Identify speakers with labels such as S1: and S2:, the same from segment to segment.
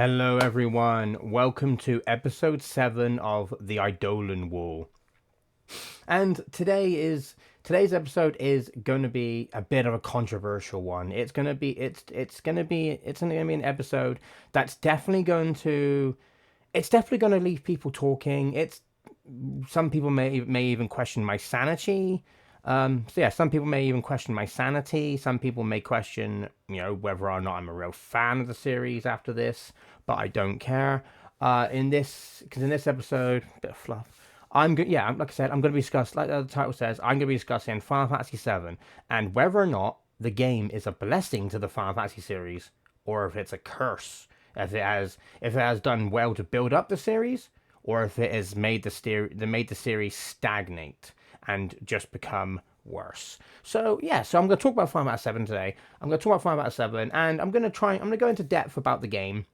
S1: Hello, everyone. Welcome to episode 7 of the Eidolon Wall. And today's episode is going to be a bit of a controversial one. It's going to be an episode that's definitely going to leave people talking. Some people may even question my sanity. Some people may even question my sanity. Some people may question, whether or not I'm a real fan of the series after this, but I don't care. In this episode, bit of fluff. Like I said, I'm going to be discussing, like the title says, I'm going to be discussing Final Fantasy VII and whether or not the game is a blessing to the Final Fantasy series or if it's a curse. If it has done well to build up the series, or if it has made the series stagnate and just become worse. So I'm going to talk about Final Fantasy VII today. I'm going to talk about Final Fantasy VII, and I'm going to go into depth about the game,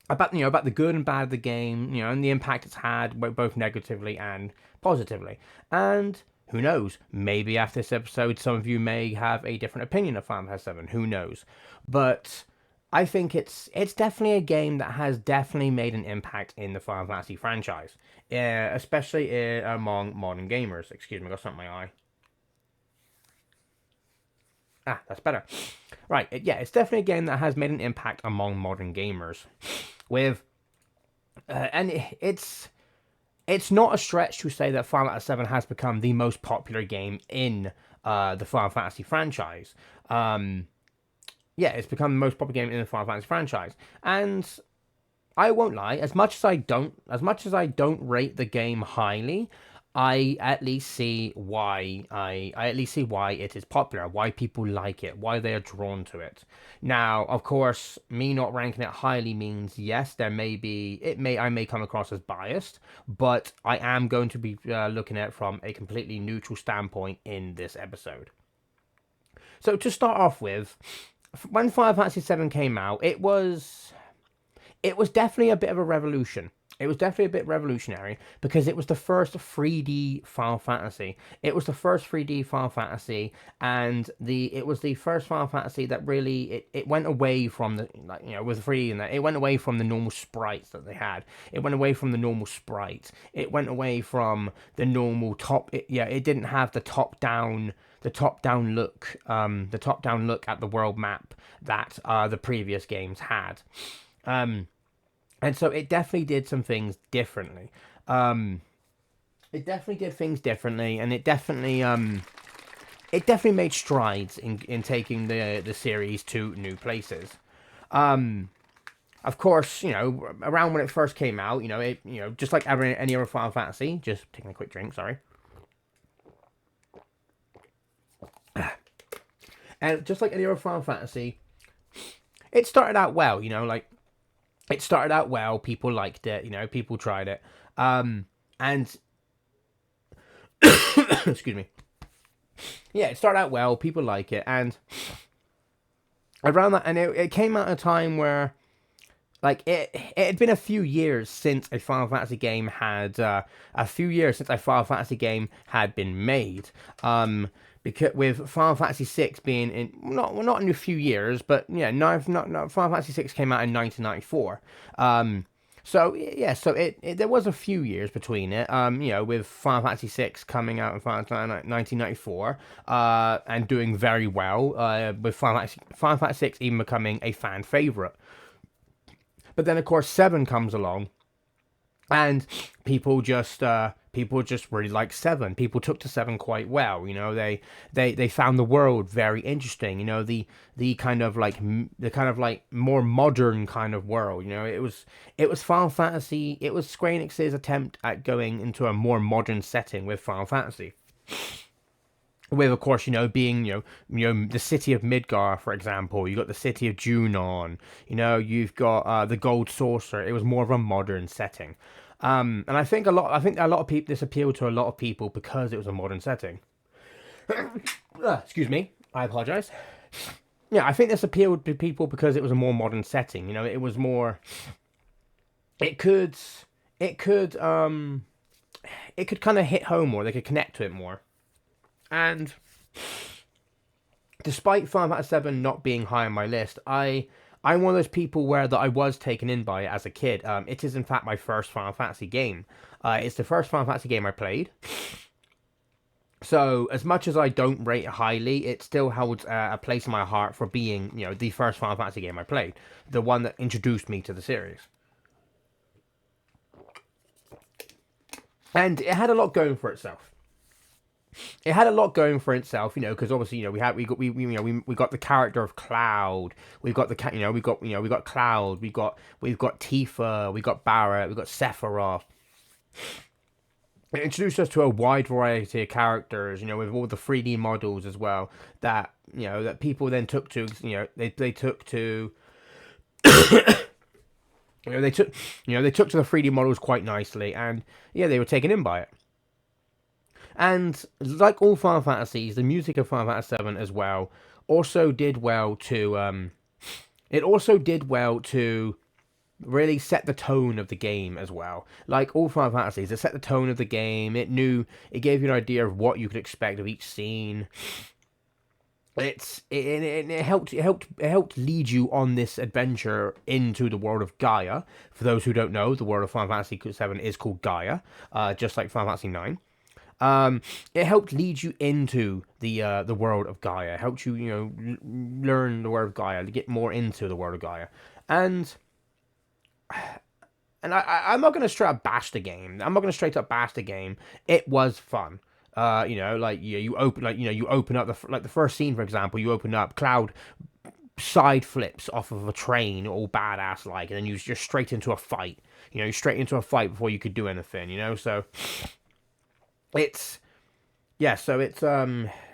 S1: about the good and bad of the game, and the impact it's had both negatively and positively. And who knows? Maybe after this episode, some of you may have a different opinion of Final Fantasy VII. Who knows? But I think it's definitely a game that has definitely made an impact in the Final Fantasy franchise, especially among modern gamers. Excuse me, I got something in my eye. That's better. Right, it's definitely a game that has made an impact among modern gamers. It's not a stretch to say that Final Fantasy VII has become the most popular game in the Final Fantasy franchise. It's become the most popular game in the Final Fantasy franchise, and I won't lie. As much as I don't rate the game highly, I at least see why it is popular, why people like it, why they are drawn to it. Now, of course, me not ranking it highly means yes, I may come across as biased, but I am going to be looking at it from a completely neutral standpoint in this episode. So to start off with, when Final Fantasy VII came out, it was definitely a bit of a revolution. It was definitely a bit revolutionary because it was the first 3D Final Fantasy. It was the first 3D Final Fantasy, and it was the first Final Fantasy that really it went away from with 3D and that it went away from the normal sprites that they had. It went away from the normal sprites. It went away from the normal top. It didn't have the top down look at the world map that the previous games had. And so it definitely did some things differently. And it definitely made strides in taking the series to new places. Of course, around when it first came out, just like any other Final Fantasy, just taking a quick drink, sorry. And just like any other Final Fantasy, it started out well, it started out well, people liked it, people tried it. And excuse me. Yeah, it started out well, people like it, and around that, and it came out at a time where it had been a few years since a Final Fantasy game had been made. Because with Final Fantasy VI being in not in a few years, but Final Fantasy VI came out in 1994. There was a few years between it. With Final Fantasy VI coming out in 1994, and doing very well. With Final Fantasy VI even becoming a fan favorite. But then of course 7 comes along, and people just really liked 7. People took to 7 quite well. They found the world very interesting. The kind of like more modern kind of world. It was Final Fantasy. It was Square Enix's attempt at going into a more modern setting with Final Fantasy. With, of course, being, the city of Midgar, for example. You got the city of Junon. You've got the Gold Saucer. It was more of a modern setting. And I think a lot of people, this appealed to a lot of people because it was a modern setting. Excuse me. I apologize. Yeah, I think this appealed to people because it was a more modern setting. It was more... It could kind of hit home more. They could connect to it more. And despite Final Fantasy VII not being high on my list, I I'm one of those people where that I was taken in by it as a kid. It is in fact my first Final Fantasy game. It's the first Final Fantasy game I played. So as much as I don't rate it highly, it still holds a place in my heart for being, the first Final Fantasy game I played, the one that introduced me to the series. And it had a lot going for itself. It had a lot going for itself, because obviously, we got the character of Cloud, we've got the we got Cloud, we've got Tifa, we got Barrett, we got Sephiroth. It introduced us to a wide variety of characters, with all the 3D models as well. That people then took to, they took to, they took to the 3D models quite nicely, and yeah, they were taken in by it. And like all Final Fantasies, the music of Final Fantasy VII as well also did well to it also did well to really set the tone of the game as well. Like all Final Fantasies, it set the tone of the game. It gave you an idea of what you could expect of each scene. It helped lead you on this adventure into the world of Gaia. For those who don't know, the world of Final Fantasy VII is called Gaia, just like Final Fantasy IX. It helped lead you into the world of Gaia. It helped you learn the world of Gaia, to get more into the world of Gaia, and I'm not gonna straight up bash the game. I'm not gonna straight up bash the game. It was fun. You open up the first scene, for example. You open up Cloud side flips off of a train, all badass like, and then you're straight into a fight. Straight into a fight before you could do anything. So. It's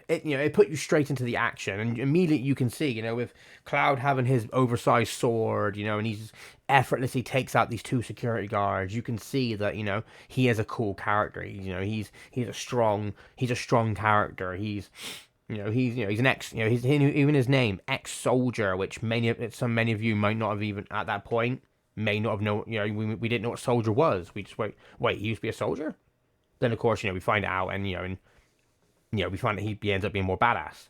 S1: it put you straight into the action, and immediately you can see, with Cloud having his oversized sword, and he's effortlessly takes out these two security guards. You can see that he is a cool character. He's a strong character. He's an ex, he's even his name, ex-soldier, which many of you might not have even at that point may not have known. We didn't know what soldier was. We just wait, he used to be a soldier. Then of course, we find out, and we find that he ends up being more badass.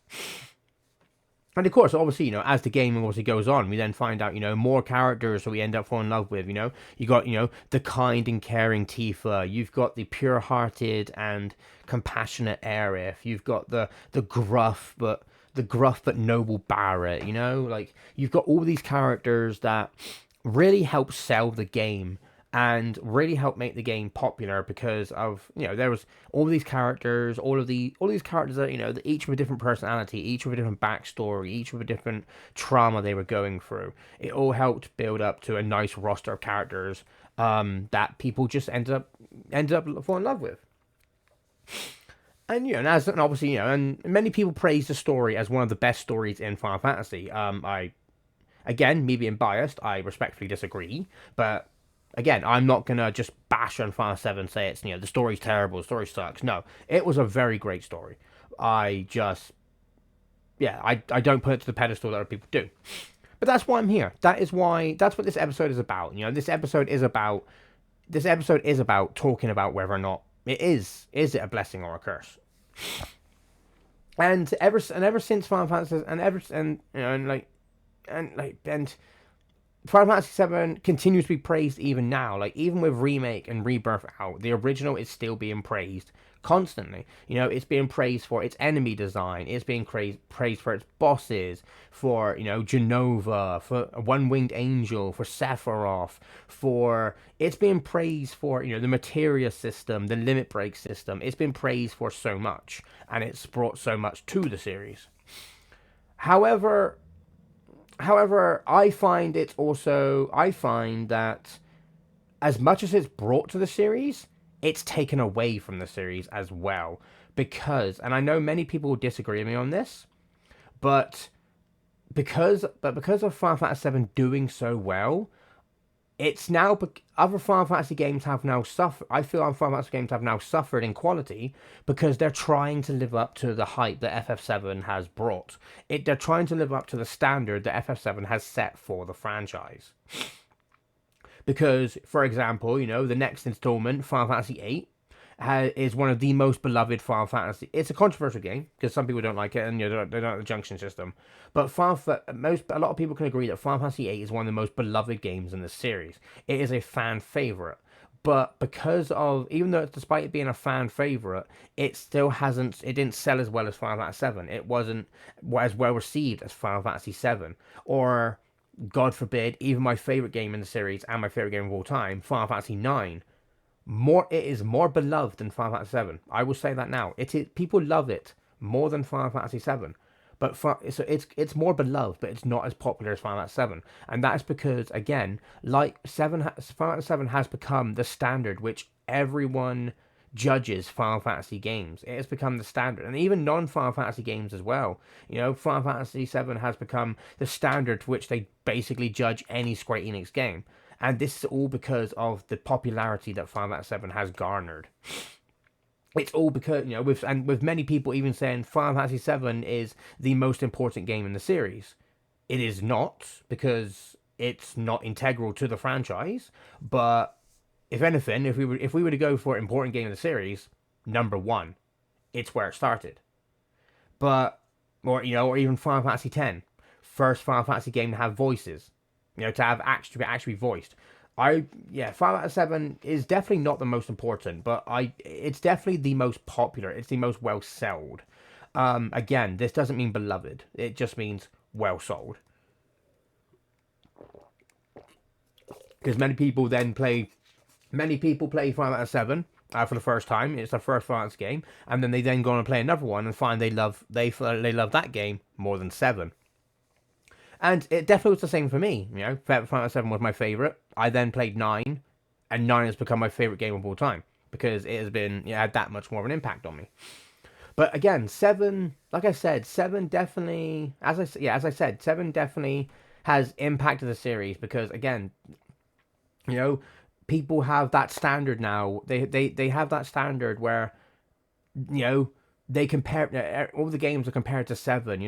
S1: And of course, obviously, as the game obviously goes on, we then find out, more characters that we end up falling in love with. You got, the kind and caring Tifa. You've got the pure-hearted and compassionate Aerith. You've got the gruff but noble Barrett. Like you've got all these characters that really help sell the game and really helped make the game popular, because of there was all these characters, all these characters that that each with a different personality, each with a different backstory, each with a different trauma they were going through. It all helped build up to a nice roster of characters that people just ended up falling in love with. And and obviously and many people praise the story as one of the best stories in Final Fantasy. Again, me being biased, I respectfully disagree, but again, I'm not going to just bash on Final 7 and say it's, the story's terrible, the story sucks. No, it was a very great story. I don't put it to the pedestal that other people do. But that's why I'm here. That's what this episode is about. This episode is about talking about whether or not is it a blessing or a curse. And ever since Final Fantasy, and Final Fantasy VII continues to be praised even now. Like, even with Remake and Rebirth out, the original is still being praised constantly. It's being praised for its enemy design. It's being praised for its bosses, for, Genova, for One-Winged Angel, for Sephiroth, it's being praised for, the materia system, the limit break system. It's been praised for so much, and it's brought so much to the series. However, I find that as much as it's brought to the series, it's taken away from the series as well. Because, and I know many people will disagree with me on this, but because of Final Fantasy VII doing so well, it's now other Final Fantasy games have now suffered. I feel Final Fantasy games have now suffered in quality because they're trying to live up to the hype that FF7 has brought. They're trying to live up to the standard that FF7 has set for the franchise. Because, for example, the next installment, Final Fantasy VIII, is one of the most beloved Final Fantasy. It's a controversial game because some people don't like it, and they don't like the junction system. But a lot of people can agree that Final Fantasy VIII is one of the most beloved games in the series. It is a fan favorite. But because of, even though despite it being a fan favorite, it didn't sell as well as Final Fantasy VII. It wasn't as well received as Final Fantasy VII, or God forbid, even my favorite game in the series and my favorite game of all time, Final Fantasy IX. It is more beloved than Final Fantasy VII. I will say that now. It is, people love it more than Final Fantasy VII. So it's more beloved, but it's not as popular as Final Fantasy VII, and that's because again, like Final Fantasy VII has become the standard which everyone judges Final Fantasy games. It has become the standard, and even non-Final Fantasy games as well. Final Fantasy VII has become the standard to which they basically judge any Square Enix game, and this is all because of the popularity that Final Fantasy VII has garnered. It's all because with many people even saying Final Fantasy VII is the most important game in the series. It is not, because it's not integral to the franchise. But if anything, if we were to go for important game in the series, number one, it's where it started. But or even Final Fantasy X, first Final Fantasy game to have voices, to have actually voiced. Final Fantasy VII is definitely not the most important, but it's definitely the most popular. It's the most well sold. Again, this doesn't mean beloved. It just means well sold. Because many people play Final Fantasy VII for the first time. It's their first Final Fantasy game, and then they go on and play another one and find they love that game more than 7. And it definitely was the same for me. Final Fantasy VII was my favorite. I then played 9, and 9 has become my favorite game of all time because it had that much more of an impact on me. But again, 7, like I said, 7 definitely, as I said, 7 definitely has impacted the series because again, people have that standard now. They have that standard where, they compare, all the games are compared to 7.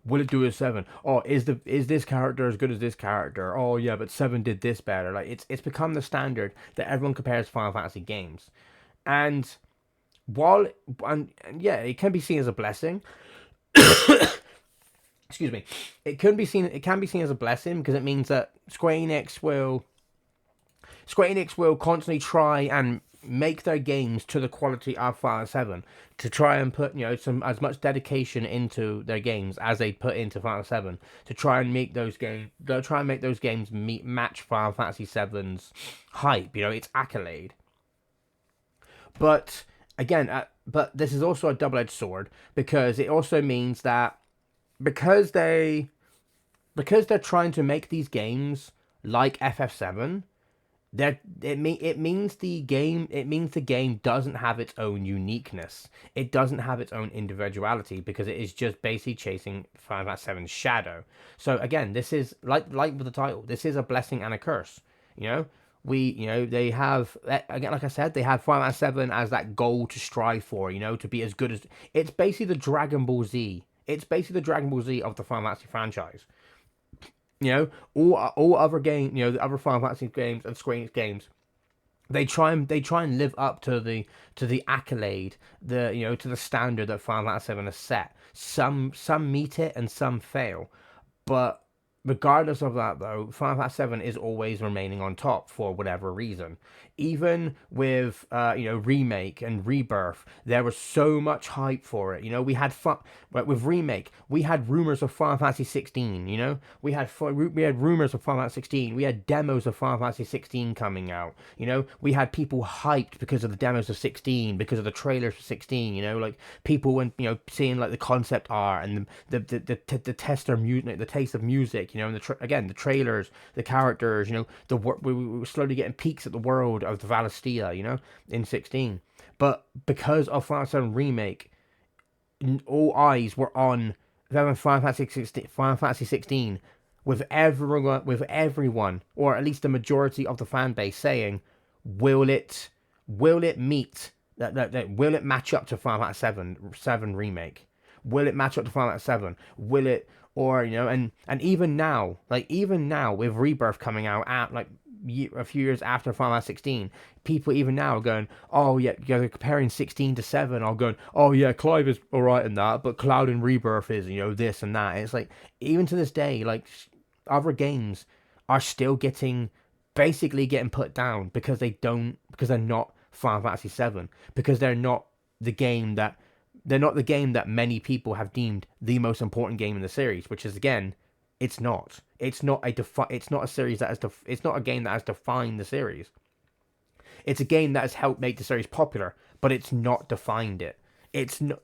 S1: Will it do a 7? Oh, is this character as good as this character? Oh yeah, but 7 did this better. Like it's become the standard that everyone compares Final Fantasy games, and it can be seen as a blessing. Excuse me. It can be seen as a blessing because it means that Square Enix will constantly try and make their games to the quality of Final Fantasy VII, to try and put as much dedication into their games as they put into Final Fantasy VII, to try and make those games match Final Fantasy VII's hype, its accolade. But again, but this is also a double-edged sword because it also means that because they're trying to make these games like FF7. It means the game doesn't have its own uniqueness. It doesn't have its own individuality because it is just basically chasing Final Fantasy VII's shadow. So again, this is like with the title. This is a blessing and a curse. They have, again, like I said, they have Final Fantasy VII as that goal to strive for. To be as good as, it's basically the Dragon Ball Z. It's basically the Dragon Ball Z of the Final Fantasy franchise. All other games, the other Final Fantasy games and Square Enix games, they try and live up to the accolade, to the standard that Final Fantasy VII has set. Some meet it and some fail, but regardless of that, though, Final Fantasy VII is always remaining on top for whatever reason. Even with Remake and Rebirth, there was so much hype for it. We had with Remake, we had rumors of Final Fantasy 16. We had rumors of Final Fantasy 16. We had demos of Final Fantasy 16 coming out. We had people hyped because of the demos of 16, because of the trailers for 16. Like people when seeing like the concept art and the taste of music. And the trailers, the characters. We were slowly getting peeks at the world of the Valistia, in 16. But because of Final Fantasy VII Remake, all eyes were on Final Fantasy 16, with everyone, or at least the majority of the fan base saying, will it meet that will it match up to Final Fantasy 7 Remake? Will it match up to Final Fantasy 7? Will it, or and even now with Rebirth coming out at a few years after Final Fantasy 16, people even now are going, oh yeah, you're comparing 16 to 7, or going, oh yeah, Clive is alright in that, but Cloud and Rebirth is, this and that. And it's like, even to this day, like, other games are still basically getting put down because because they're not Final Fantasy 7, because they're not the game that many people have deemed the most important game in the series, which is, again, it's not. It's not a series that it's not a game that has defined the series. It's a game that has helped make the series popular, but it's not defined it. It's not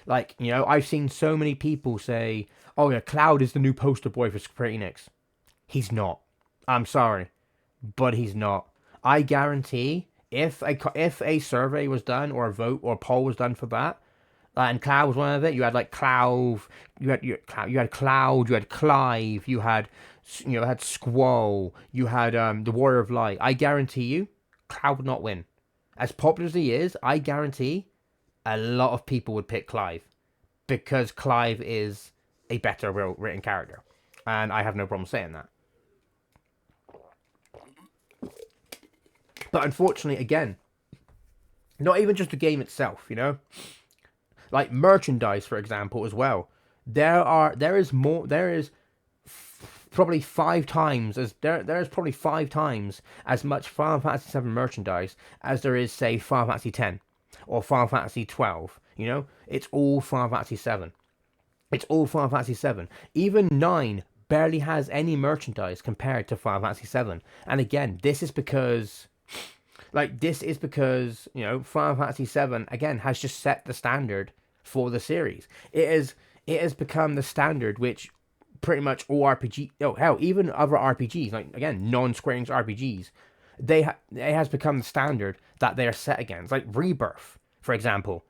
S1: like, I've seen so many people say, "Oh yeah, Cloud is the new poster boy for Square Enix." He's not. I'm sorry, but he's not. I guarantee if a survey was done, or a vote or a poll was done for that, and Cloud was one of it. You had like Cloud, you had Cloud, you had Clive, you had Squall, you had the Warrior of Light. I guarantee you, Cloud would not win. As popular as he is, I guarantee a lot of people would pick Clive, because Clive is a better written character, and I have no problem saying that. But unfortunately, again, not even just the game itself, like merchandise, for example, as well. There is probably 5 times there's probably 5 times as much Final Fantasy VII merchandise as there is, say, Final Fantasy X or Final Fantasy 12. It's all Final Fantasy VII. It's all Final Fantasy VII. Even 9 barely has any merchandise compared to Final Fantasy VII. And again, this is because Final Fantasy VII, again, has just set the standard for the series. It has become the standard which pretty much all RPG, hell, even other RPGs, like, again, non-Square Enix RPGs, it has become the standard that they are set against. Like Rebirth, for example.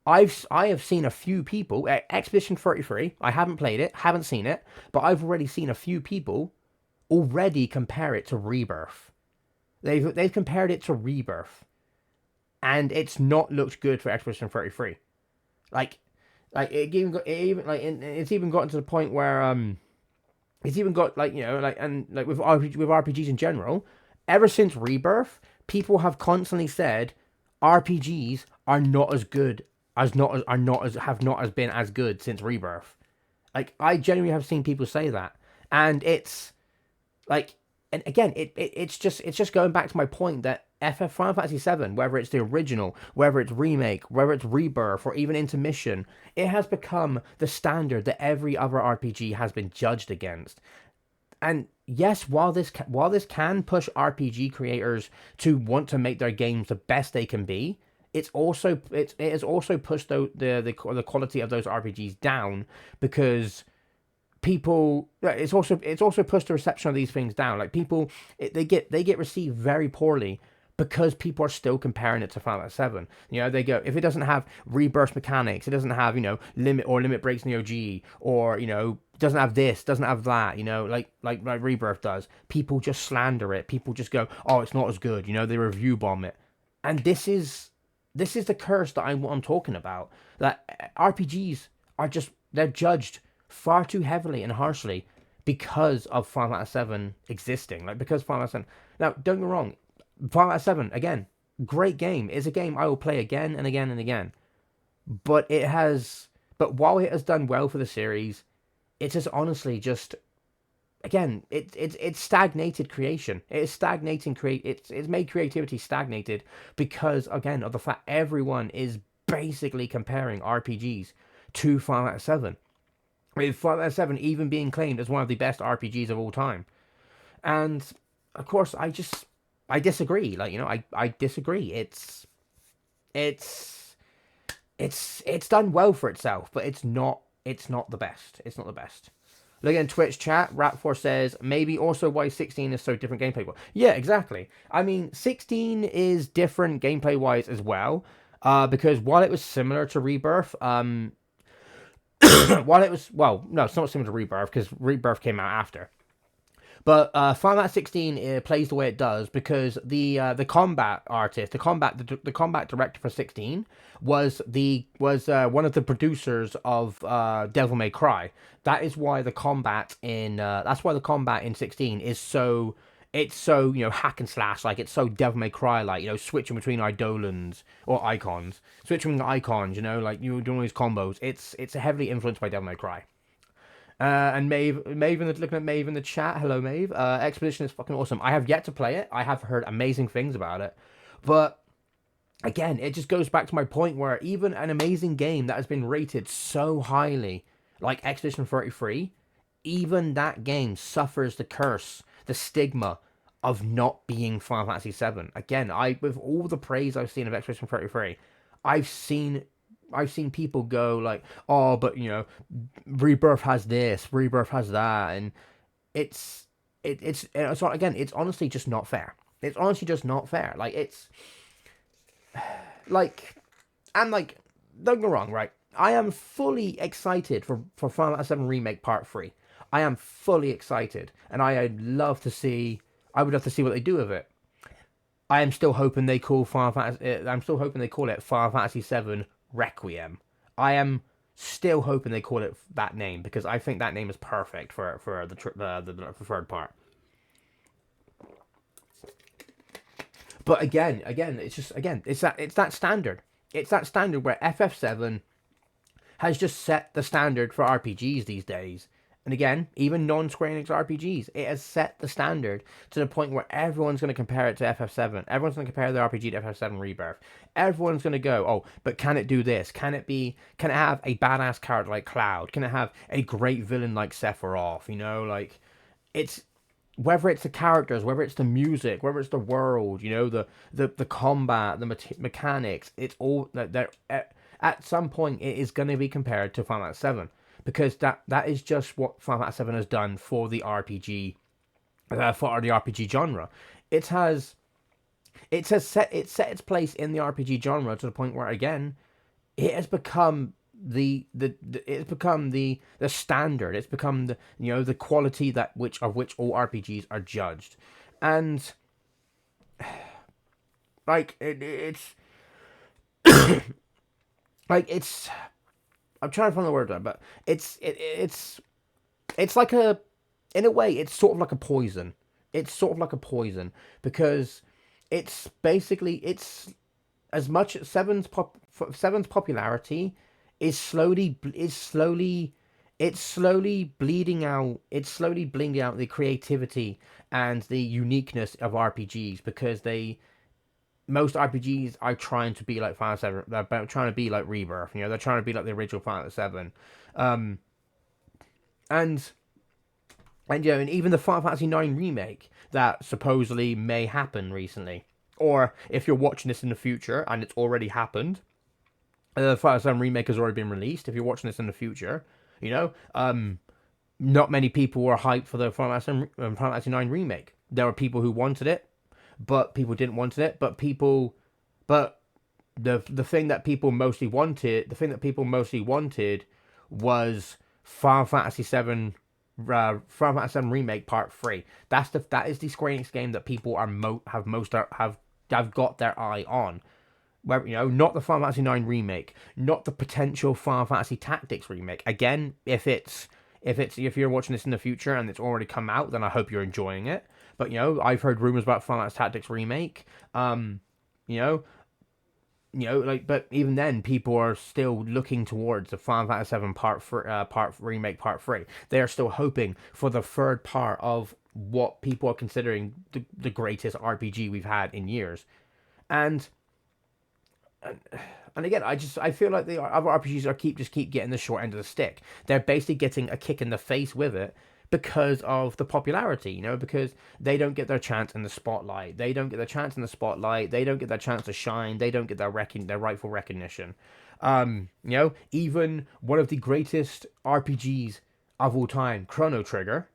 S1: I have seen a few people, Expedition 33, I haven't played it, haven't seen it, but I've already seen a few people already compare it to Rebirth. They've compared it to Rebirth, and it's not looked good for Expedition 33. It's even gotten to the point where it's even got, with RPGs in general, ever since Rebirth, people have constantly said RPGs are not as good as have not been as good since Rebirth. Like, I genuinely have seen people say that, and it's like, and again, it's just going back to my point that Final Fantasy VII, whether it's the original, whether it's remake, whether it's Rebirth, or even Intermission, it has become the standard that every other RPG has been judged against. And yes, while this can push RPG creators to want to make their games the best they can be, it has also pushed the quality of those RPGs down, because it's also pushed the reception of these things down. Like, people, they get received very poorly because people are still comparing it to Final Fantasy VII. They go, if it doesn't have rebirth mechanics, it doesn't have, limit breaks in the OG, or, doesn't have this, doesn't have that, like Rebirth does. People just slander it. People just go, oh, it's not as good, they review bomb it. And this is the curse that I'm talking about. That RPGs they're judged far too heavily and harshly because of Final Fantasy VII existing. Like, because Final Fantasy VII... Now, don't get me wrong, Final Fantasy VII, again, great game. It's a game I will play again and again and again. But while it has done well for the series, it's just honestly just... Again, it's stagnated creation. It is stagnating it's made creativity stagnated because, again, of the fact everyone is basically comparing RPGs to Final Fantasy VII. With Final Fantasy VII even being claimed as one of the best RPGs of all time. And, of course, I disagree. I disagree. It's done well for itself, but it's not the best. It's not the best. Looking at Twitch chat, Rap4 says, maybe also why 16 is so different gameplay. Yeah, exactly. I mean, 16 is different gameplay-wise as well, because while it was similar to Rebirth, no, it's not similar to Rebirth, because Rebirth came out after. But Final Fantasy 16 plays the way it does because the combat artist, the combat director for 16 was one of the producers of Devil May Cry. That's why the combat in 16 is so it's so, hack and slash, like it's so Devil May Cry, like, switching between Eidolons or icons, switching between icons, like you doing all these combos. It's heavily influenced by Devil May Cry. And looking at Maeve in the chat. Hello, Maeve. Expedition is fucking awesome. I have yet to play it. I have heard amazing things about it, but again, it just goes back to my point where even an amazing game that has been rated so highly, like Expedition 33, even that game suffers the curse, the stigma of not being Final Fantasy VII. Again, with all the praise I've seen of Expedition 33, I've seen people go like, oh, but Rebirth has this, Rebirth has that, and it's not, again, it's honestly just not fair. It's honestly just not fair. Like, it's like, and like, don't get me wrong, right? I am fully excited for Final Fantasy VII Remake Part 3. I am fully excited, and I would love to see what they do with it. I am still hoping they call I'm still hoping they call it Final Fantasy VII Requiem. I am still hoping they call it that name, because I think that name is perfect for the third part. But again, it's that standard. It's that standard where FF7 has just set the standard for RPGs these days. And again, even non-Square Enix RPGs, it has set the standard to the point where everyone's going to compare it to FF7. Everyone's going to compare the RPG to FF7 Rebirth. Everyone's going to go, oh, but can it do this? Can it have a badass character like Cloud? Can it have a great villain like Sephiroth? Like, it's, whether it's the characters, whether it's the music, whether it's the world, the combat, the mechanics, it's all that at some point it is going to be compared to Final Fantasy VII. Because that is just what Final Fantasy VII has done for the RPG, genre. It set its place in the RPG genre to the point where, again, it has become the standard. It's become the quality of which all RPGs are judged, and like it's like it's. I'm trying to find the word there, but it's like in a way, it's sort of like a poison. It's sort of like a poison, because it's basically, as much as Seven's popularity is slowly bleeding out the creativity and the uniqueness of RPGs, because most RPGs are trying to be like Final Fantasy VII. They're trying to be like Rebirth. They're trying to be like the original Final Fantasy VII. And even the Final Fantasy IX remake that supposedly may happen recently, or if you're watching this in the future and it's already happened, the Final Fantasy VII remake has already been released. If you're watching this in the future, not many people were hyped for the Final Fantasy IX remake. There were people who wanted it, but people didn't want it. But the thing that people mostly wanted was Final Fantasy VII Remake Part 3. That is the Square Enix game that people have got their eye on. Where, not the Final Fantasy IX remake, not the potential Final Fantasy Tactics remake. Again, if you're watching this in the future and it's already come out, then I hope you're enjoying it. But I've heard rumors about Final Fantasy Tactics remake. But even then, people are still looking towards the Final Fantasy VII remake Part 3. They are still hoping for the third part of what people are considering the greatest RPG we've had in years. And again, I feel like the other RPGs keep getting the short end of the stick. They're basically getting a kick in the face with it because of the popularity, because they don't get their chance in the spotlight. They don't get their chance in the spotlight. They don't get their chance to shine. They don't get their rightful recognition. Even one of the greatest RPGs of all time, Chrono Trigger,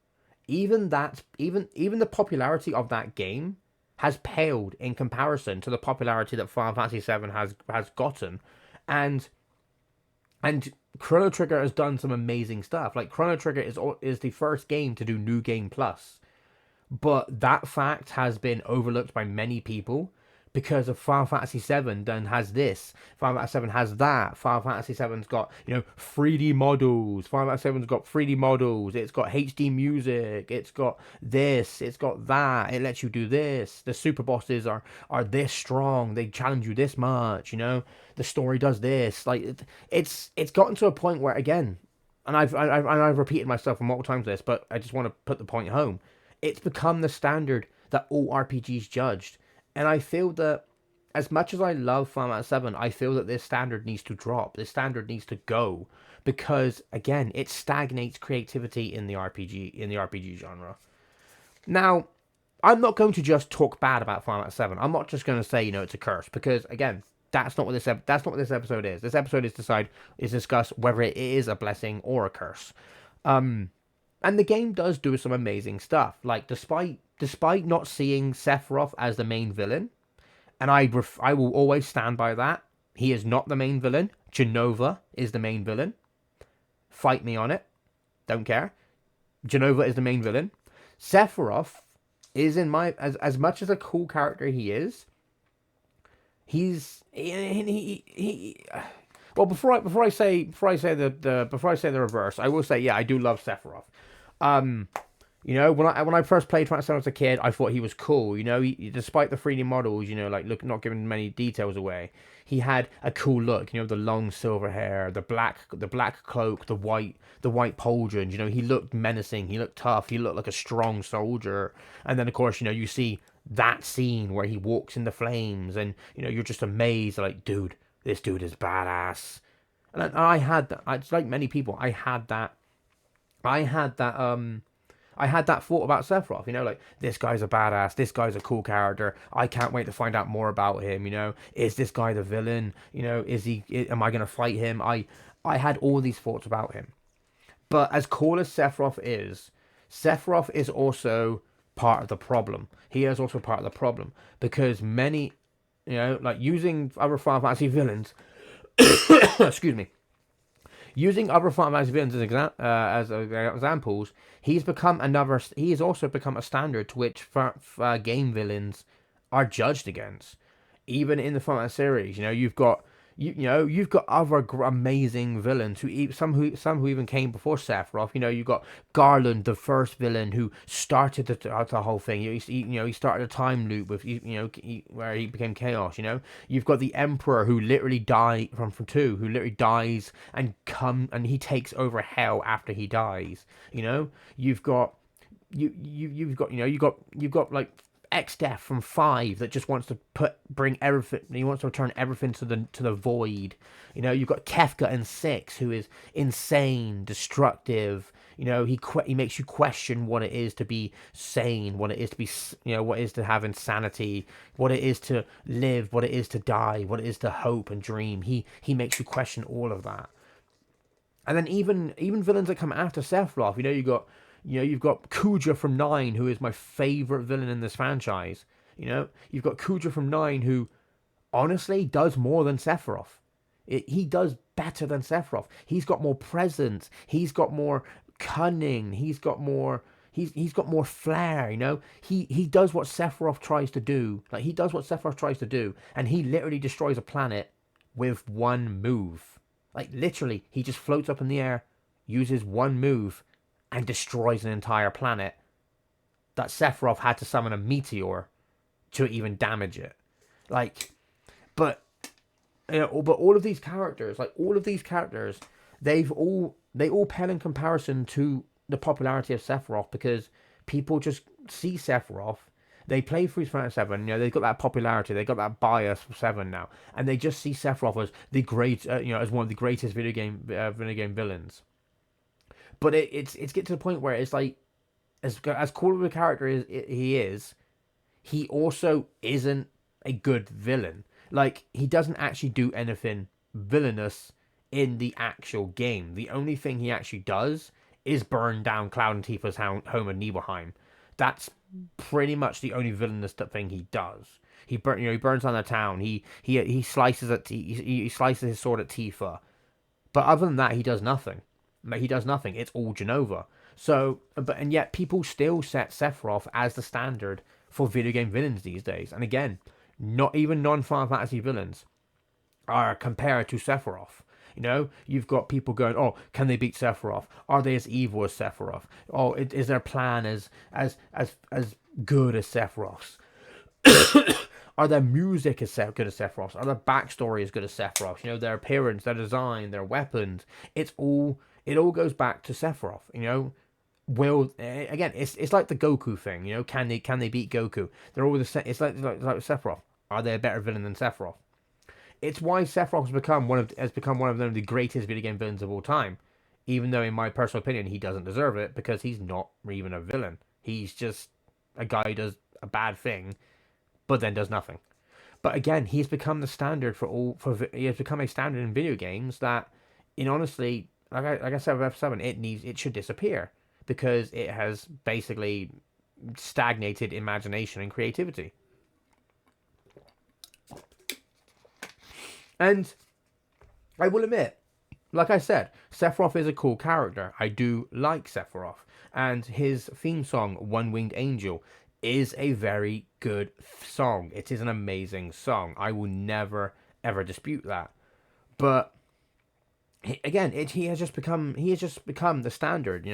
S1: even the popularity of that game has paled in comparison to the popularity that Final Fantasy VII has gotten, and Chrono Trigger has done some amazing stuff. Like, Chrono Trigger is the first game to do New Game Plus, but that fact has been overlooked by many people because of Final Fantasy VII then has this, Final Fantasy VII has that, Final Fantasy VII's got, 3D models, Final Fantasy VII's got 3D models, it's got HD music, it's got this, it's got that, it lets you do this, the super bosses are this strong, they challenge you this much, the story does this, like, it's gotten to a point where, again, and I've repeated myself multiple times this, but I just want to put the point home, it's become the standard that all RPGs judged. And I feel that as much as I love Final Fantasy VII, I feel that this standard needs to drop. This standard needs to go because, again, it stagnates creativity in the RPG genre. Now, I'm not going to just talk bad about Final Fantasy VII. I'm not just going to say it's a curse because, again, that's not what this episode is. This episode is discuss whether it is a blessing or a curse. And the game does do some amazing stuff. Like despite not seeing Sephiroth as the main villain, and I will always stand by that. He is not the main villain. Jenova is the main villain. Fight me on it. Don't care. Jenova is the main villain. Sephiroth is as much as a cool character he is. Well, before I say the reverse, I will say I do love Sephiroth. When I first played Final Fantasy as a kid, I thought he was cool. Despite the 3D models, not giving many details away, he had a cool look. The long silver hair, the black cloak, the white pauldrons. He looked menacing. He looked tough. He looked like a strong soldier. And then of course, you see that scene where he walks in the flames, and you're just amazed, like, dude, this dude is badass. And I had that. It's like many people. I had that thought about Sephiroth, like, this guy's a badass, this guy's a cool character, I can't wait to find out more about him, is this guy the villain, am I going to fight him? I had all these thoughts about him. But as cool as Sephiroth is also part of the problem. He is also part of the problem, because many, like, using other Final Fantasy villains, excuse me, using other Final Fantasy villains as examples, he has also become a standard to which game villains are judged against. Even in the Final Fantasy series, you've got other amazing villains some who even came before Sephiroth. You've got Garland, the first villain who started the whole thing. He started a time loop with where he became chaos. You've got the Emperor who literally died from 2, who literally dies and he takes over hell after he dies. You've got like X-Death from 5 that just wants to bring everything. He wants to return everything to the void. You've got Kefka in 6, who is insane, destructive. He makes you question what it is to be sane, what it is to be, what it is to have insanity, what it is to live, what it is to die, what it is to hope and dream. He makes you question all of that. And then even villains that come after Sephiroth, you've got Kuja from 9, who is my favorite villain in this franchise. You've got Kuja from 9, who honestly does more than Sephiroth. He does better than Sephiroth. He's got more presence. He's got more cunning. He's got more flair. He does what Sephiroth tries to do. Like, he does what Sephiroth tries to do, and he literally destroys a planet with one move. Like, literally, he just floats up in the air, uses one move, and destroys an entire planet that Sephiroth had to summon a meteor to even damage it. Like, but all of these characters, they all pale in comparison to the popularity of Sephiroth, because people just see Sephiroth. They play through Final Fantasy VII, they've got that popularity, they've got that bias for 7 now, and they just see Sephiroth as the great, as one of the greatest video game villains. But it's get to the point where it's like, as cool of a character as he is, he also isn't a good villain. Like, he doesn't actually do anything villainous in the actual game. The only thing he actually does is burn down Cloud and Tifa's home in Nibelheim. That's pretty much the only villainous thing he does. He burns down the town. He slices his sword at Tifa. But other than that, he does nothing. It's all Jenova. So, and yet people still set Sephiroth as the standard for video game villains these days. And again, not even non-Final Fantasy villains, are compared to Sephiroth. You know, you've got people going, "Oh, can they beat Sephiroth? Are they as evil as Sephiroth? Oh, is their plan as good as Sephiroth's? Are their music as good as Sephiroth's? Are their backstory as good as Sephiroth's? You know, their appearance, their design, their weapons. It all goes back to Sephiroth. You know, again, it's like the Goku thing. You know, can they beat Goku? They're all the same. It's like Sephiroth. Are they a better villain than Sephiroth? It's why Sephiroth has become one of the greatest video game villains of all time. Even though, in my personal opinion, he doesn't deserve it because he's not even a villain. He's just a guy who does a bad thing, but then does nothing. But again, he's become the standard he has become a standard in video games that, in honestly, like I said with F7, it should disappear because it has basically stagnated imagination and creativity. And I will admit, like I said, Sephiroth is a cool character. I do like Sephiroth. And his theme song, One Winged Angel, is a very good song. It is an amazing song. I will never, ever dispute that. But, again, he has just become the standard,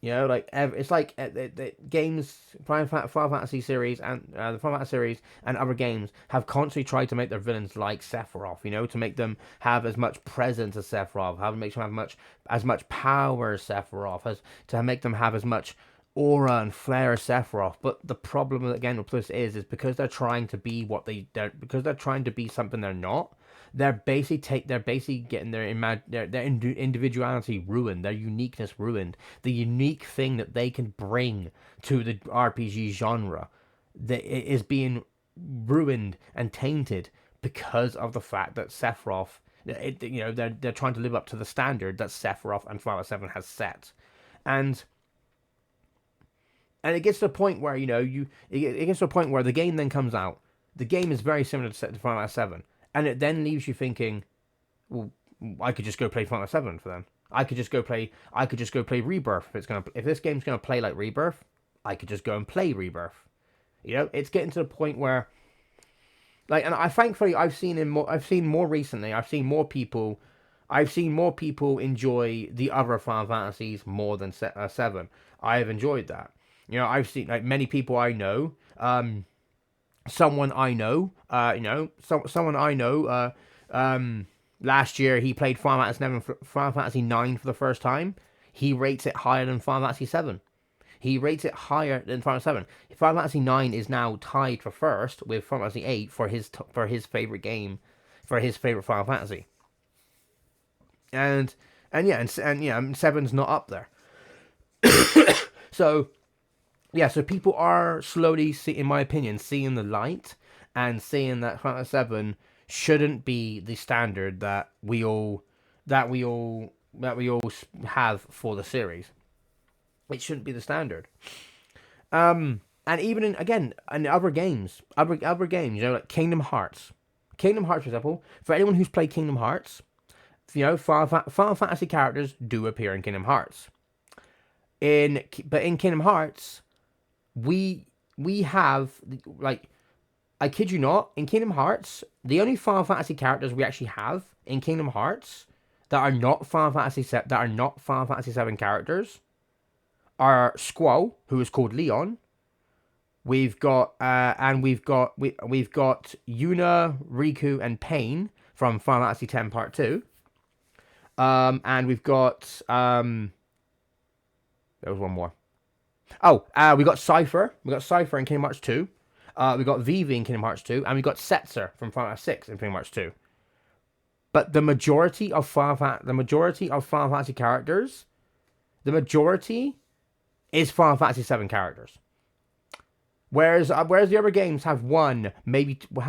S1: it's like the games, Final Fantasy series and the Final Fantasy series and other games have constantly tried to make their villains like Sephiroth. You know, to make them have as much presence as Sephiroth, make them have as much power as Sephiroth, as to make them have as much aura and flair as Sephiroth. But the problem again with this is because they're trying to be because they're trying to be something they're not. They're basically getting their individuality ruined, their uniqueness ruined, the unique thing that they can bring to the RPG genre that is being ruined and tainted because of the fact that Sephiroth, they're trying to live up to the standard that Sephiroth and Final Fantasy VII has set, and it gets to a point where it gets to a point where the game then comes out. The game is very similar to Final Fantasy VII. And it then leaves you thinking, well, I could just go play Final Fantasy VII for them. I could just go play Rebirth. If this game's gonna play like Rebirth, I could just go and play Rebirth. You know, it's getting to the point where, and I've seen more recently. I've seen more people enjoy the other Final Fantasies more than 7. I have enjoyed that. You know, I've seen many people I know. Someone I know, last year he played Final Fantasy IX for the first time. He rates it higher than Final Fantasy VII. He rates it higher than Final Fantasy VII. Final Fantasy IX is now tied for first with Final Fantasy VIII for his favorite game, for his favorite Final Fantasy. And 7's not up there. So. Yeah, so people are slowly, in my opinion, seeing the light and seeing that Final Fantasy VII shouldn't be the standard that we all have for the series. It shouldn't be the standard. And even in other games, like Kingdom Hearts. Kingdom Hearts, for example, for anyone who's played Kingdom Hearts, Final Fantasy characters do appear in Kingdom Hearts. But in Kingdom Hearts, we have, I kid you not, in Kingdom Hearts, the only Final Fantasy characters we actually have in Kingdom Hearts that are not Final Fantasy VII characters are Squall, who is called Leon. We've got we've got Yuna, Riku, and Pain from Final Fantasy X Part 2. And we've got there was one more. We got Cypher. We got Cypher in Kingdom Hearts 2. We got Vivi in Kingdom Hearts 2, and we got Setzer from Final Fantasy 6 in Kingdom Hearts 2. But the majority of Final Fantasy characters, is Final Fantasy 7 characters. Whereas the other games have maybe two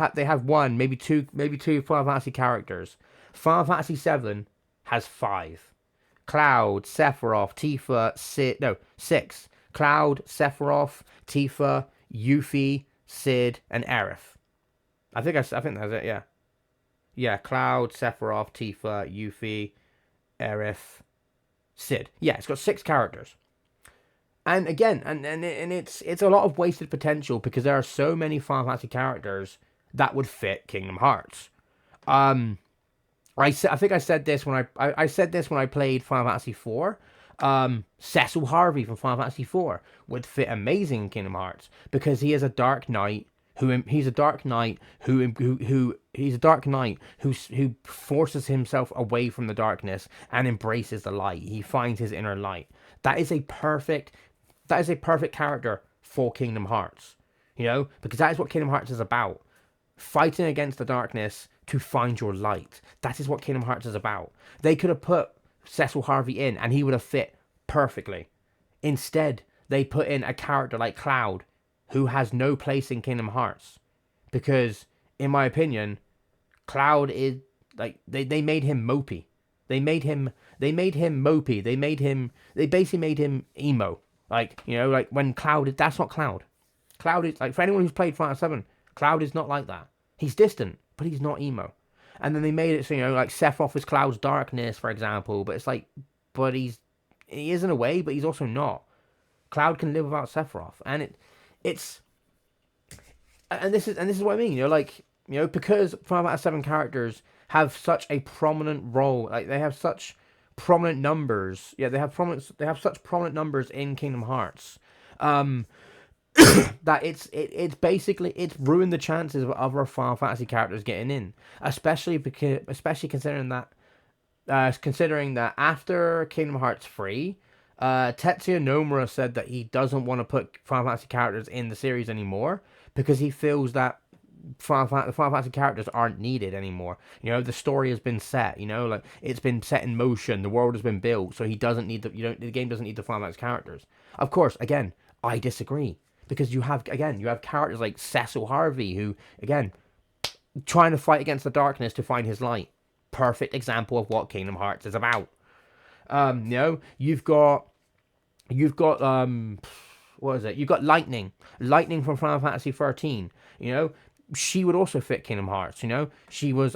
S1: Final Fantasy characters. Final Fantasy 7 has 5. Cloud, Sephiroth, Tifa, 6. Cloud, Sephiroth, Tifa, Yuffie, Cid, and Aerith. I think that's it. Yeah. Yeah. Cloud, Sephiroth, Tifa, Yuffie, Aerith, Cid. Yeah, it's got 6 characters. And again, it's a lot of wasted potential because there are so many Final Fantasy characters that would fit Kingdom Hearts. Um, I think I said this when I said this when I played Final Fantasy IV. Cecil Harvey from Final Fantasy IV would fit amazing in Kingdom Hearts because he is a Dark Knight he's a Dark Knight he's a Dark Knight who forces himself away from the darkness and embraces the light. He finds his inner light. That is a perfect character for Kingdom Hearts. Because that is what Kingdom Hearts is about. Fighting against the darkness to find your light. That is what Kingdom Hearts is about. They could have put Cecil Harvey in and he would have fit perfectly. Instead, they put in a character like Cloud who has no place in Kingdom Hearts. Because, in my opinion, Cloud is like they made him mopey. They basically made him emo. Like when Cloud, that's not Cloud. Cloud is like, for anyone who's played Final Fantasy VII, Cloud is not like that. He's distant, but he's not emo. And then they made it so, like Sephiroth is Cloud's darkness, for example, but it's like, but he is in a way, but he's also not. Cloud can live without Sephiroth. And this is what I mean, because Final Fantasy VII characters have such a prominent role, like they have such prominent numbers. Yeah, they have such prominent numbers in Kingdom Hearts. That it's basically ruined the chances of other Final Fantasy characters getting in, especially considering that after Kingdom Hearts 3, Tetsuya Nomura said that he doesn't want to put Final Fantasy characters in the series anymore because he feels that Final Fantasy characters aren't needed anymore. The story has been set. Like it's been set in motion. The world has been built, so he doesn't need the game doesn't need the Final Fantasy characters. Of course, again, I disagree. Because you have characters like Cecil Harvey who, again, trying to fight against the darkness to find his light. Perfect example of what Kingdom Hearts is about. You've got what is it? You've got Lightning from Final Fantasy 13. She would also fit Kingdom Hearts. She was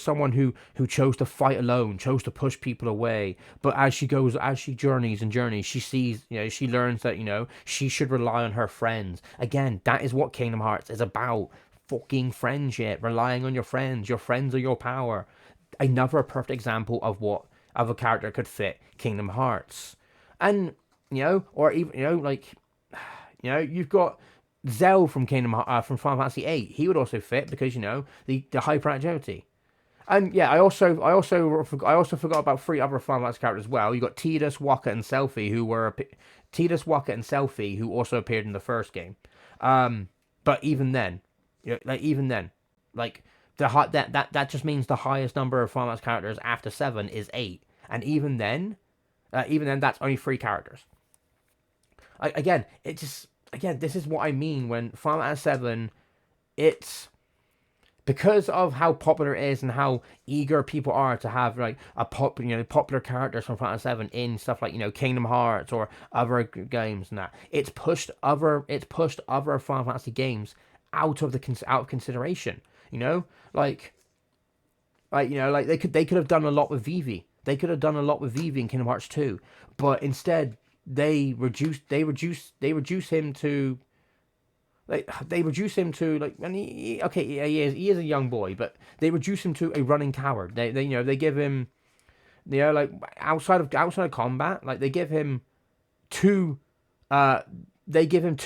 S1: someone who chose to fight alone, chose to push people away. But as she journeys, she sees, she learns that she should rely on her friends. Again, that is what Kingdom Hearts is about. Fucking friendship, relying on your friends. Your friends are your power. Another perfect example of what of a character could fit Kingdom Hearts. And or even you've got Zell from from Final Fantasy VIII. He would also fit because the hyperactivity. And yeah, I also forgot about 3 other Final Fantasy characters as well. You got Tidus, Wakka, and Selphie, who also appeared in the first game. But even then, that just means the highest number of Final Fantasy characters after 7 is 8, and even then, that's only 3 characters. Again, this is what I mean when Final Fantasy VII, it's because of how popular it is and how eager people are to have like popular characters from Final Fantasy VII in stuff like Kingdom Hearts or other games and that. It's pushed other Final Fantasy games out of consideration. Like they could have done a lot with Vivi. They could have done a lot with Vivi in Kingdom Hearts 2, but instead they reduce him to and he is a young boy, but they reduce him to a running coward. They give him outside of combat, like they give him 2 lines. They give him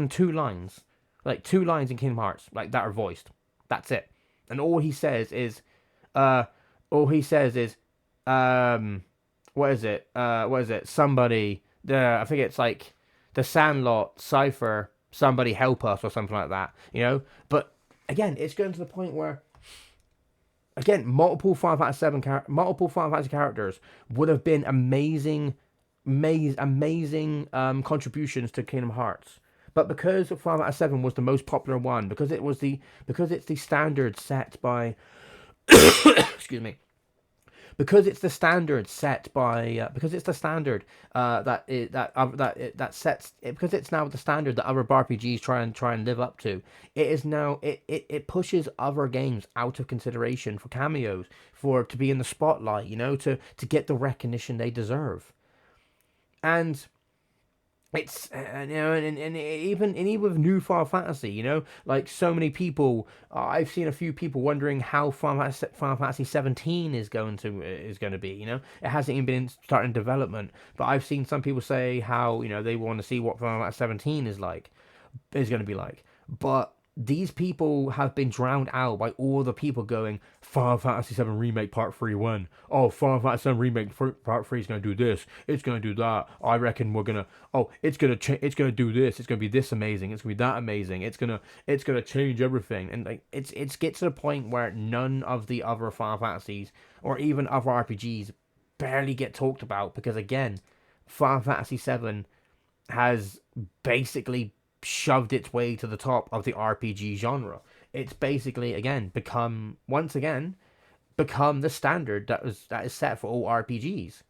S1: 2 lines, like 2 lines in Kingdom Hearts, like that are voiced. That's it. And all he says is what is it? Somebody, I think it's like the Sandlot, Cypher, somebody help us or something like that, But again, it's going to the point where, again, multiple Final Fantasy characters would have been amazing contributions to Kingdom Hearts. But because Final Fantasy VII was the most popular one, because it's the standard set by, excuse me. Because it's the standard set by, because it's the standard that sets it, because it's now the standard that other RPGs try and live up to. It is now it pushes other games out of consideration for cameos, to be in the spotlight, to get the recognition they deserve. And it's and even with new Final Fantasy, like so many people, I've seen a few people wondering how Final Fantasy 17 is going to be. It hasn't even been starting development, but I've seen some people say how they want to see what Final Fantasy 17 is going to be like. But these people have been drowned out by all the people going Final Fantasy VII Remake Part 3 when. Oh, Final Fantasy VII Remake Part 3 is going to do this. It's going to do that. I reckon we're going to... Oh, it's going to it's going to do this. It's going to be this amazing. It's going to be that amazing. It's going to change everything. And like it's get to the point where none of the other Final Fantasies or even other RPGs barely get talked about because, again, Final Fantasy VII has basically shoved its way to the top of the RPG genre. It's basically become the standard that is set for all RPGs.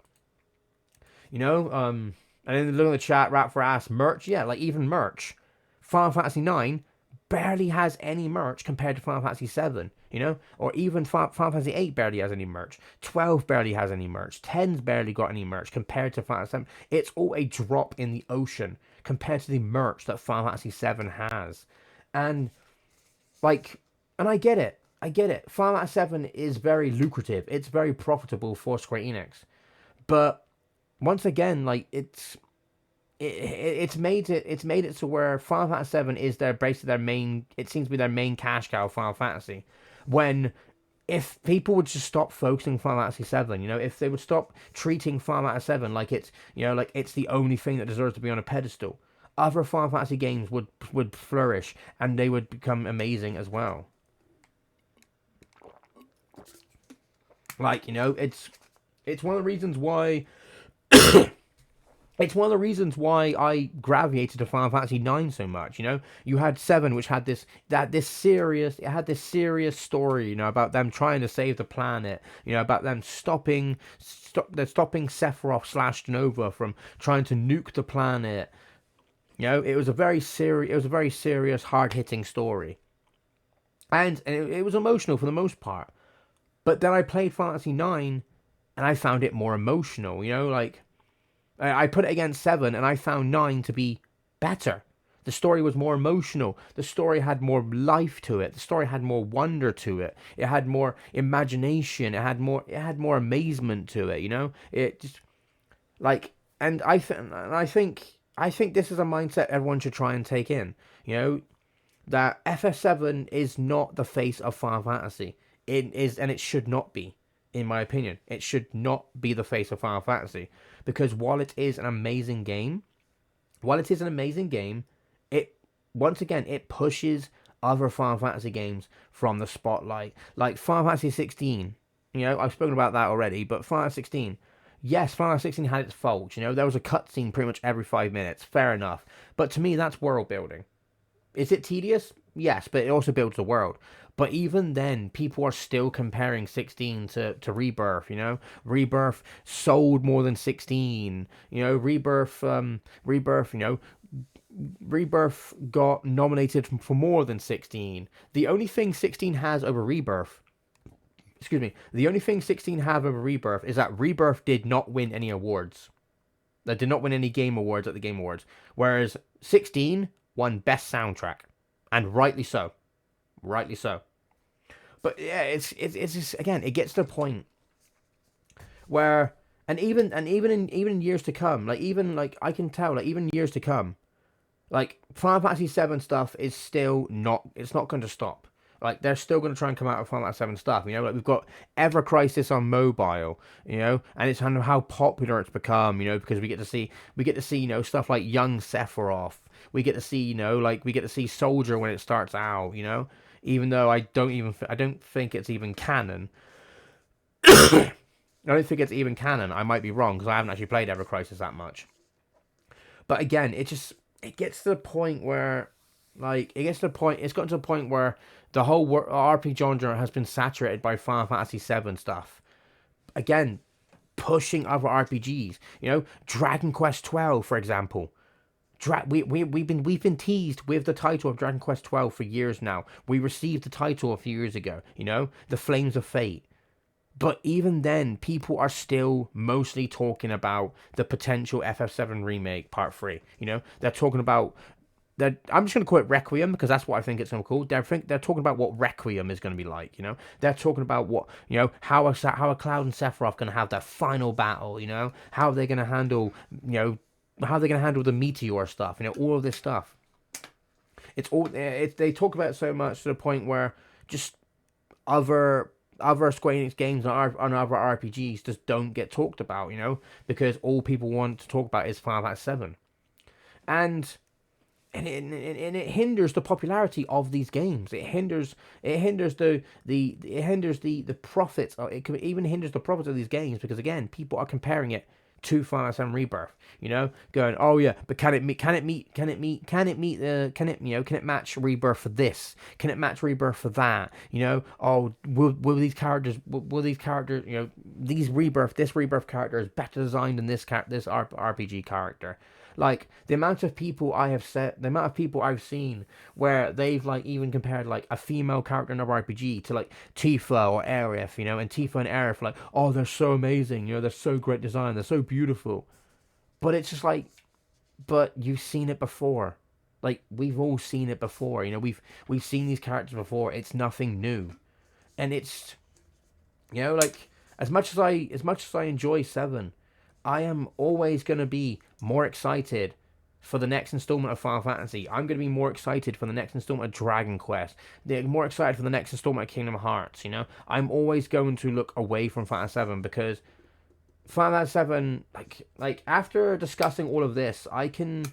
S1: And then look at the chat, rap for ass, merch, yeah, like even merch. Final Fantasy 9 barely has any merch compared to Final Fantasy 7, or even Final Fantasy 8 barely has any merch. 12 barely has any merch. 10's barely got any merch compared to Final Fantasy 7. It's all a drop in the ocean compared to the merch that Final Fantasy 7 has. And like, and I get it. Final Fantasy 7 is very lucrative. It's very profitable for Square Enix. But once again, like it's made it to where Final Fantasy 7 is their main. It seems to be their main cash cow, Final Fantasy. When if people would just stop focusing on Final Fantasy 7, if they would stop treating Final Fantasy 7 like it's like it's the only thing that deserves to be on a pedestal, other Final Fantasy games would flourish and they would become amazing as well. Like, it's one of the reasons why it's one of the reasons why I gravitated to Final Fantasy 9 so much. You had 7, which had this serious story, about them trying to save the planet, about them stopping Sephiroth / Nova from trying to nuke the planet. It was a very serious, hard hitting story, and it was emotional for the most part. But then I played Final Fantasy 9, and I found it more emotional. Like I put it against 7, and I found 9 to be better. The story was more emotional. The story had more life to it. The story had more wonder to it. It had more imagination. It had more amazement to it. It just like, and I think this is a mindset everyone should try and take in. That FF7 is not the face of Final Fantasy. It is, and it should not be. In my opinion, it should not be the face of Final Fantasy, because while it is an amazing game, it once again it pushes other Final Fantasy games from the spotlight. Like Final Fantasy 16, I've spoken about that already, but Final Fantasy 16, yes, Final Fantasy 16 had its faults. There was a cutscene pretty much every 5 minutes. Fair enough, but to me that's world building. Is it tedious? Yes, but it also builds the world. But even then, people are still comparing 16 to Rebirth, Rebirth sold more than 16. Rebirth, Rebirth got nominated for more than 16. The only thing 16 has over Rebirth... Excuse me. The only thing 16 have over Rebirth is that Rebirth did not win any awards. They did not win any game awards at the Game Awards. Whereas 16 won Best Soundtrack. And rightly so. But yeah, it's just, again, it gets to the point where, and even in years to come, like even like I can tell, like even years to come, like Final Fantasy 7 stuff is still not, it's not going to stop. Like they're still going to try and come out with Final Fantasy 7 stuff. Like we've got Ever Crisis on mobile, and it's kind of how popular it's become, because we get to see stuff like young Sephiroth. We get to see Soldier when it starts out, even though I don't think it's even canon. I don't think it's even canon. I might be wrong because I haven't actually played Ever Crisis that much. But again, it gets to the point where, it's gotten to the point where the whole RPG genre has been saturated by Final Fantasy VII stuff. Again, pushing other RPGs. Dragon Quest 12, for example. We've been teased with the title of Dragon Quest 12 for years now. We received the title a few years ago, The Flames of Fate. But even then, people are still mostly talking about the potential FF7 remake part 3. You know, they're talking about I'm just going to call it Requiem because that's what I think it's going to be called. They're talking about what Requiem is going to be like. You know, they're talking about what, you know, how a Cloud and Sephiroth going to have that final battle. You know, how they're going to handle, you know, how they're going to handle the meteor stuff. You know, all of this stuff. They talk about it so much to the point where just other Square Enix games on other RPGs just don't get talked about. You know, because all people want to talk about is Final Fantasy 7. And it hinders the popularity of these games. It hinders the profits. It even hinders the profits of these games because again, people are comparing it to Final Fantasy Rebirth. You know, going, oh yeah, but can it match Rebirth for this? Can it match Rebirth for that? You know, oh, will these characters, you know, this Rebirth character is better designed than this RPG character. Like the amount of people I've seen where they've like even compared like a female character in an RPG to like Tifa or Aerith, you know, and Tifa and Aerith like, oh, they're so amazing, you know, they're so great design, they're so beautiful. But it's just like, but you've seen it before. Like we've all seen it before, you know, we've seen these characters before. It's nothing new, and it's, you know, like as much as I enjoy 7. I am always going to be more excited for the next installment of Final Fantasy. I'm going to be more excited for the next installment of Dragon Quest. They're more excited for the next installment of Kingdom Hearts, you know? I'm always going to look away from Final Fantasy 7 because Final Fantasy 7, like after discussing all of this, I can...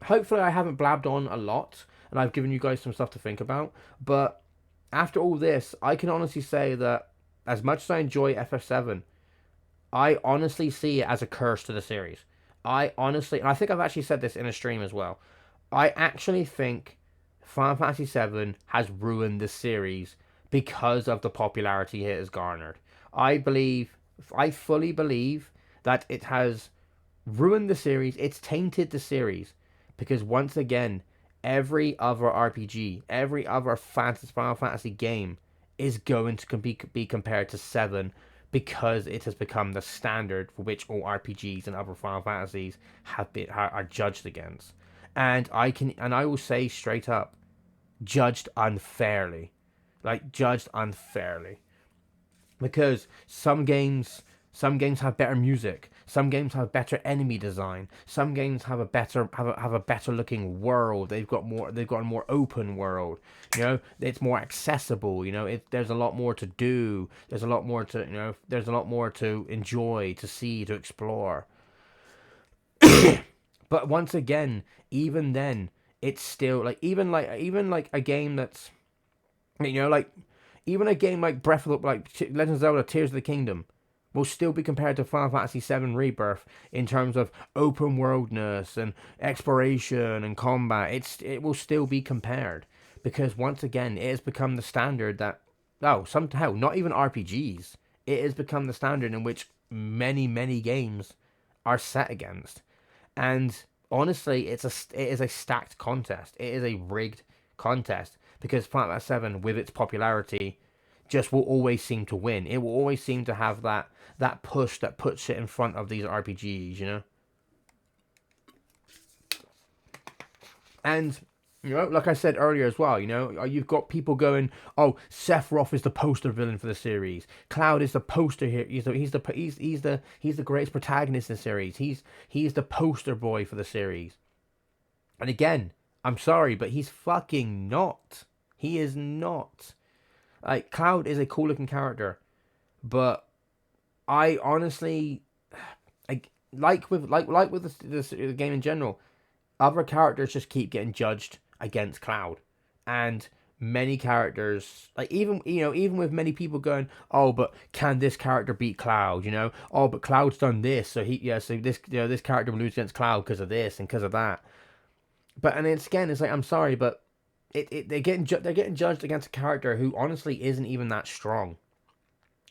S1: Hopefully I haven't blabbed on a lot and I've given you guys some stuff to think about, but after all this, I can honestly say that as much as I enjoy FF7, I honestly see it as a curse to the series. And I think I've actually said this in a stream as well. I actually think Final Fantasy VII has ruined the series because of the popularity it has garnered. I fully believe that it has ruined the series. It's tainted the series because once again, every other RPG, every other Final Fantasy game is going to be compared to 7 because it has become the standard for which all RPGs and other Final Fantasies are judged against. And I will say straight up, judged unfairly. Like judged unfairly. Because some games have better music. Some games have better enemy design. Some games have a better looking world. They've got a more open world. You know, it's more accessible. You know, there's a lot more to do. There's a lot more to enjoy, to see, to explore. But once again, even then, it's still even like a game that's, you know, like even a game like Legend of Zelda: Tears of the Kingdom will still be compared to Final Fantasy VII Rebirth in terms of open worldness and exploration and combat. It will still be compared because once again, it has become the standard that somehow not even RPGs. It has become the standard in which many games are set against, and honestly, it is a stacked contest. It is a rigged contest because Final Fantasy VII, with its popularity, just will always seem to win. It will always seem to have that push that puts it in front of these RPGs, you know? And, you know, like I said earlier as well, you know, you've got people going, oh, Sephiroth is the poster villain for the series. Cloud is the poster here. He's the greatest protagonist in the series. He's the poster boy for the series. And again, I'm sorry, but he's fucking not. He is not. Like, Cloud is a cool looking character, but I honestly, like with the game in general, other characters just keep getting judged against Cloud, and many characters, like even with many people going, oh, but can this character beat Cloud? You know, oh, but Cloud's done this, so this character will lose against Cloud because of this and because of that. But and it's like, I'm sorry, but they're getting judged against a character who honestly isn't even that strong.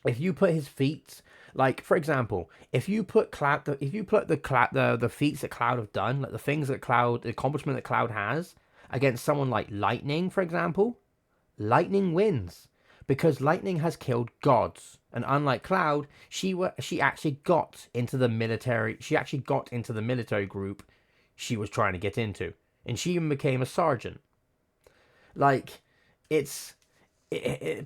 S1: If you put his feats, like for example, if you put the feats that Cloud have done, like the accomplishment that Cloud has, against someone like Lightning, for example, Lightning wins because Lightning has killed gods, and unlike Cloud, she actually got into the military. She actually got into the military group she was trying to get into, and she even became a sergeant. Like, it's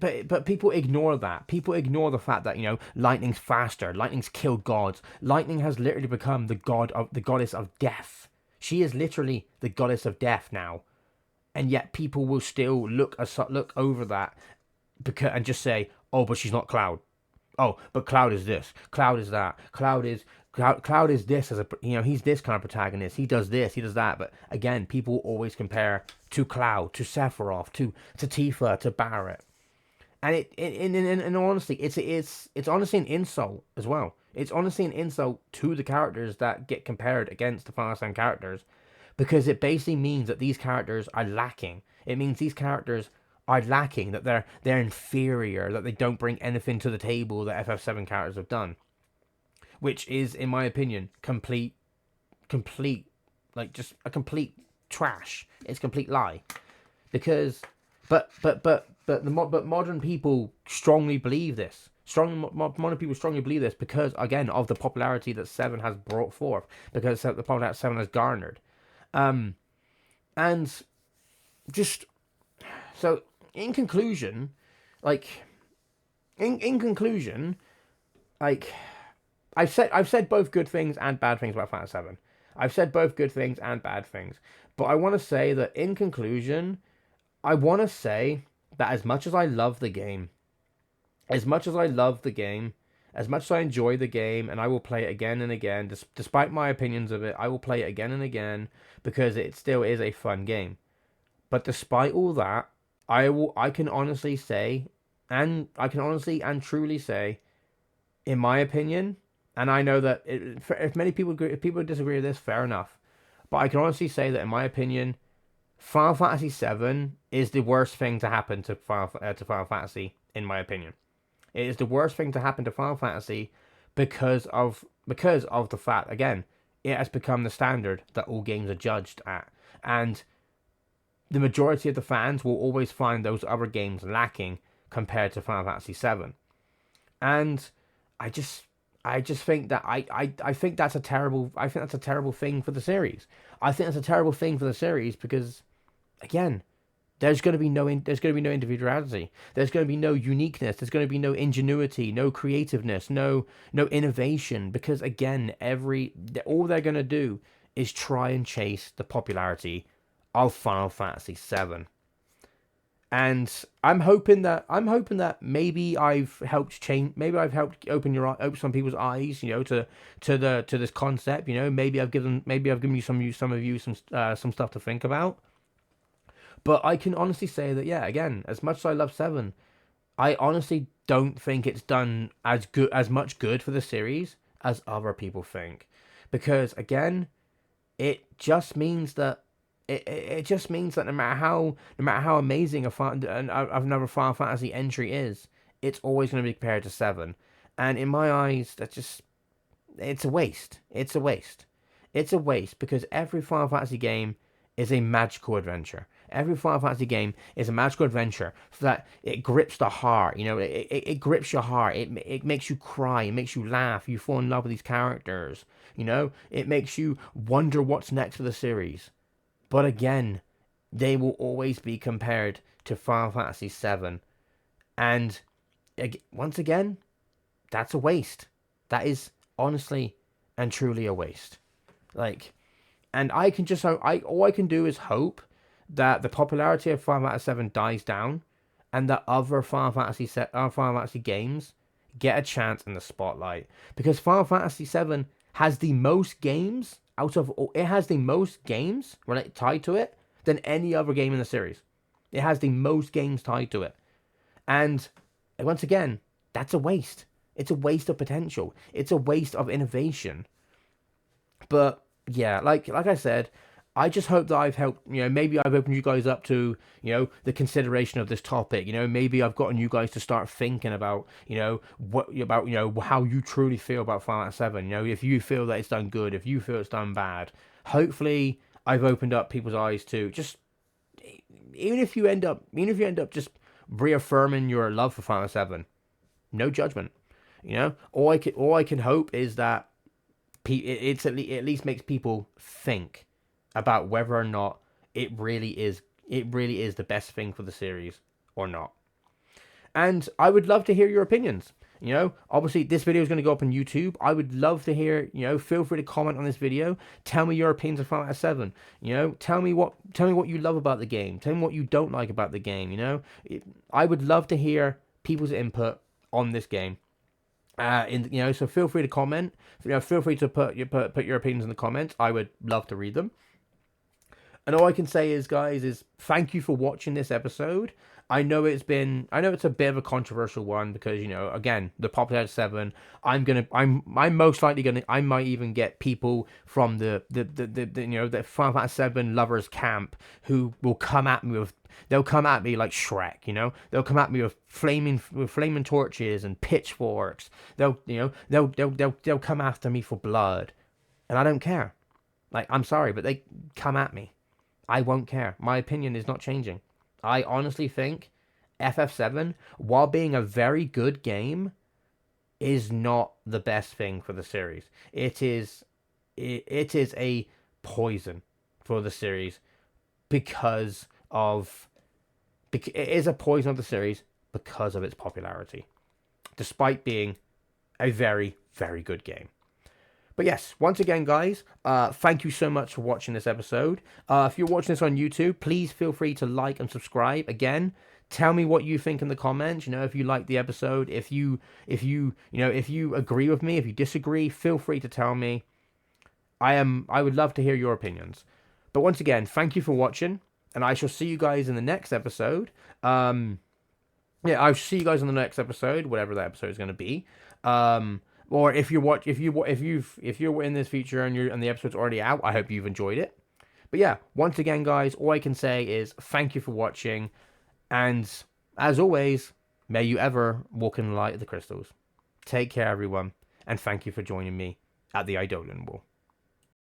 S1: but people ignore that. People ignore the fact that, Lightning's faster. Lightning's killed gods. Lightning has literally become the goddess of death. She is literally the goddess of death now, and yet people will still look over that and just say, "Oh, but she's not Cloud. Oh, but Cloud is this. Cloud is that. Cloud is this as a he's this kind of protagonist. He does this, he does that." But again, people always compare to Cloud, to Sephiroth, to Tifa, to Barret, and in honesty, it's honestly an insult as well. It's honestly an insult to the characters that get compared against the Final Fantasy characters, because it basically means that these characters are lacking. It means these characters are lacking, that they're inferior, that they don't bring anything to the table that FF7 characters have done, which is, in my opinion, complete, like, just a complete trash. It's a complete lie, because, but modern people strongly believe this. Modern people strongly believe this because, again, of the popularity that Seven has brought forth, because the popularity that Seven has garnered, and just so in conclusion, like, like, I've said both good things and bad things about Fantasy VII. I've said both good things and bad things. But I want to say that in conclusion, I want to say that as much as I love the game, as much as I enjoy the game, and I will play it again and again, despite my opinions of it, I will play it again and again because it still is a fun game. But despite all that, I can honestly and truly say, in my opinion, and I know that if people disagree with this, fair enough. But I can honestly say that, in my opinion, Final Fantasy VII is the worst thing to happen to Final Fantasy. In my opinion, it is the worst thing to happen to Final Fantasy because of the fact, again, it has become the standard that all games are judged at, and the majority of the fans will always find those other games lacking compared to Final Fantasy VII. And I just think that I think that's a terrible thing for the series. I think that's a terrible thing for the series because, again, there's going to be no individuality. There's going to be no uniqueness. There's going to be no ingenuity, no creativeness, no innovation, because, again, all they're going to do is try and chase the popularity of Final Fantasy VII. And I'm hoping that maybe I've helped open some people's eyes, to this concept. Maybe I've given you some stuff to think about. But I can honestly say that, yeah, again, as much as I love Seven, I honestly don't think it's done as much good for the series as other people think, because, again, it just means that no matter how amazing another Final Fantasy entry is, it's always going to be compared to Seven, and in my eyes, it's a waste. It's a waste because every Final Fantasy game is a magical adventure. Every Final Fantasy game is a magical adventure that it grips the heart. It grips your heart. It makes you cry. It makes you laugh. You fall in love with these characters. It makes you wonder what's next for the series. But again, they will always be compared to Final Fantasy VII. And once again, that's a waste. That is honestly and truly a waste. And all I can do is hope that the popularity of Final Fantasy VII dies down, and that other Final Fantasy games get a chance in the spotlight. Because Final Fantasy VII has the most games tied to it than any other game in the series. It has the most games tied to it. And once again, that's a waste. It's a waste of potential. It's a waste of innovation. But yeah, like I said, I just hope that I've helped, maybe I've opened you guys up to, the consideration of this topic. Maybe I've gotten you guys to start thinking about, how you truly feel about Final Fantasy VII. If you feel that it's done good, if you feel it's done bad. Hopefully I've opened up people's eyes to just, even if you end up just reaffirming your love for Final 7. No judgment. All I can hope is that it at least makes people think about whether or not it really is the best thing for the series or not. And I would love to hear your opinions. Obviously this video is going to go up on YouTube. I would love to hear, feel free to comment on this video. Tell me your opinions of Final 7. Tell me what you love about the game. Tell me what you don't like about the game. I would love to hear people's input on this game. So feel free to comment. Feel free to put your opinions in the comments. I would love to read them. And all I can say is, guys, is thank you for watching this episode. I know it's a bit of a controversial one because, again, the popularity 7. I'm most likely I might even get people from the Final Fantasy 7 lovers camp who will come at me like Shrek. They'll come at me with flaming torches and pitchforks. They'll come after me for blood, and I don't care. Like, I'm sorry, but they come at me. I won't care. My opinion is not changing. I honestly think FF7, while being a very good game, is not the best thing for the series. It is a poison for the series because it is a poison of the series because of its popularity, despite being a very, very good game. But yes, once again, guys, thank you so much for watching this episode. If you're watching this on YouTube, please feel free to like and subscribe. Again, tell me what you think in the comments. If you like the episode, if you agree with me, if you disagree, feel free to tell me. I would love to hear your opinions. But once again, thank you for watching, and I shall see you guys in the next episode. I'll see you guys in the next episode, whatever that episode is going to be. Or if you're in this feature and the episode's already out, I hope you've enjoyed it. But yeah, once again, guys, all I can say is thank you for watching, and as always, may you ever walk in the light of the crystals. Take care, everyone, and thank you for joining me at the Eidolon Wall.